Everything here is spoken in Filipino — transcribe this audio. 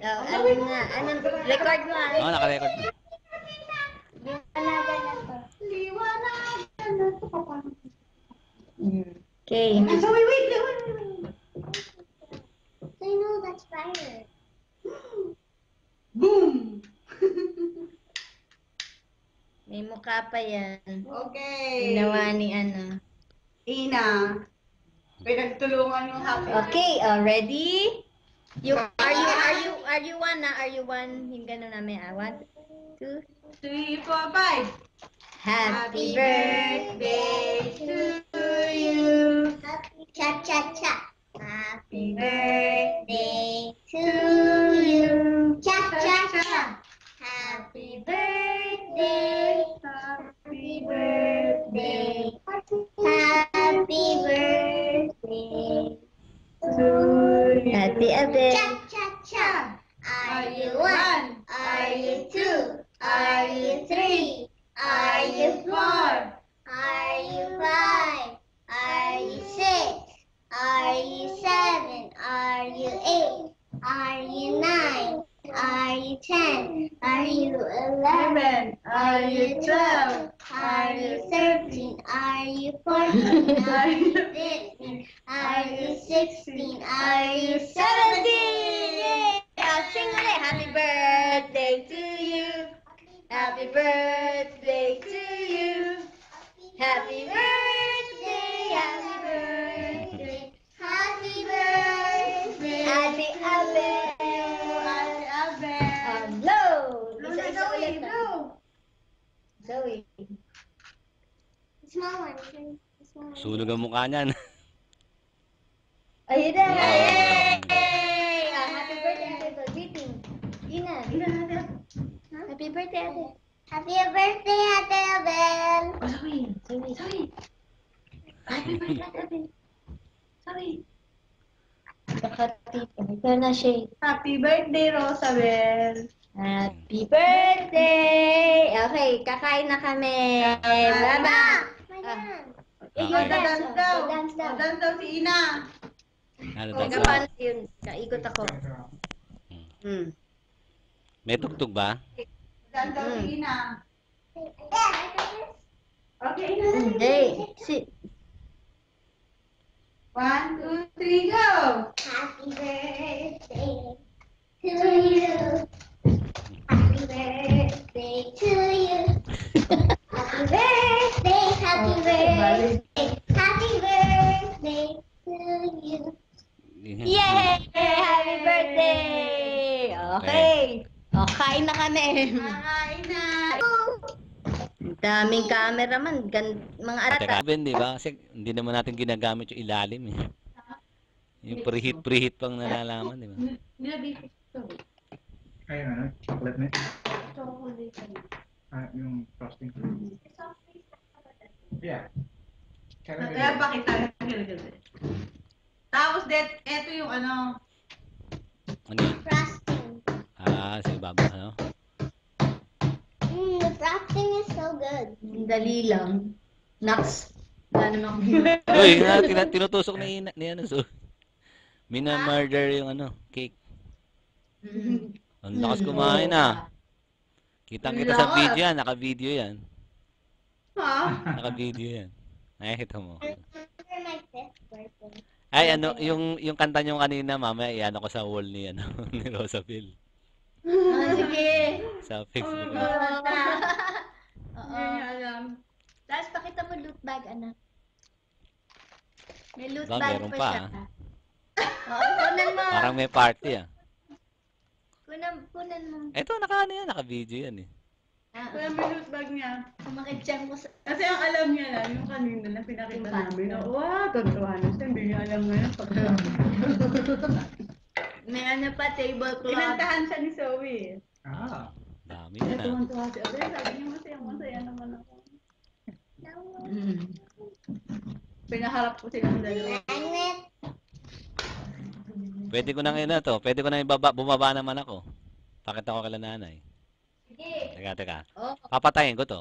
Ano na? Record mo ah. Oo, naka-record na. Liwanagan na to. Liwanagan na to. Okay. So, wait. I know that's fire. Boom! May mukha pa yan. Okay. Ginawa ni ano. Ina. Pinagtulungan yung happy. Okay, ready? Are you one na? Are you one? Yung gano'n namin. 1, 2, 3, 4, 5. Happy birthday to you. Cha-cha-cha. Happy birthday to you. Cha-cha-cha. Happy birthday. Happy Birthday. Happy birthday. Happy Abel. Cha-cha-cha. Are you one? Are you two? Are you three? Are you four? Are you five? Are you six? Are you seven? Are you eight? Are you nine? Are you 10? Are you 11? Are you 12? Are you 13? Are you 14? Are you 15? Are you 16? Are you 17? Yay! Sing ulit. Happy birthday to you. Happy birthday to you. Happy birthday. Happy birthday. Happy birthday. Happy Abel. Happy Abel. Blow. Blow na, Isa Zoe, ulit na. blow. Zoe. Small one. Small one. Sunog ang mukha niyan. Ayun na. Yay! Yay! Happy birthday, Ate. Greeting. Ina. Happy birthday, Ate. Happy birthday, Ate Abel. Zoe. Happy birthday, Ate. Sorry. Nakatito. Ikaw na, Shay. Happy birthday, Rosabel. Happy birthday! Okay, kakain na kami. Bye-bye! Mayan. Okay. Dance daw. Dance daw. Dance daw si Ina. Ano Okay, daw paano yun? Kaikot ako. May tugtog ba? Dance daw si Ina. Okay, Ina. Hey, 1, 2, 3, go! Happy birthday to you. Happy birthday to you. Happy birthday, happy birthday, happy birthday to you. yay! Happy birthday! Okay. O, kain na kami. Kakain na. Ang daming cameraman. Mga arata. Teka, Ben, di ba? Kasi hindi naman natin ginagamit yung ilalim eh. Yung preheat pang nalalaman, di ba? Nilabi ko. Ayun, ano? Chocolate na. Chocolate. Yung frosting. Yeah. Kaya pakita. Tapos, eto yung ano. Ano yan? Frosting. Sa ibaba, ano? The frosting is so good. Dali lang. Naks. Wala naman ako. Uy, tinutusok ni ano, so. Mina-murder yung ano, cake. Ang lakas kumain ah. Kitang-kita sa video yan, naka-video yan. Ha? Naka-video yan. Nakikita mo. For my fifth birthday. Ay, ano, yung kanta nyo kanina, mamaya, iyan ako sa wall ni, ano, ni Rosabel. Sige. Sa Facebook. Oo. Hindi niya alam. Tapos pakita mo loot bag, anak. May loot Ba, bag meron pa pa, siya. Oo, kunan mo. Parang may party ah. Kunan mo. Eto, naka-ano yan, naka-video yan eh. Kaya may loot bag niya. Kumakitsyang mo sa... Kasi ang alam niya lang, yung kanina na pinakita namin. Wow, totoo na siya. Hindi niya alam ngayon. May ano pa, tablecloth. Kinantahan siya ni Zoe. Ah. Dami Kaya yan ah. tuwan-tuwa si Abel. Sabi niya masaya naman ako. Pinaharap ko silang dalawa. Magnet. Pwede ko nang to. Pwede ko nang bumaba naman ako. Pakita ko kay nanay. Sige. Teka. Oh. Papatayin ko to.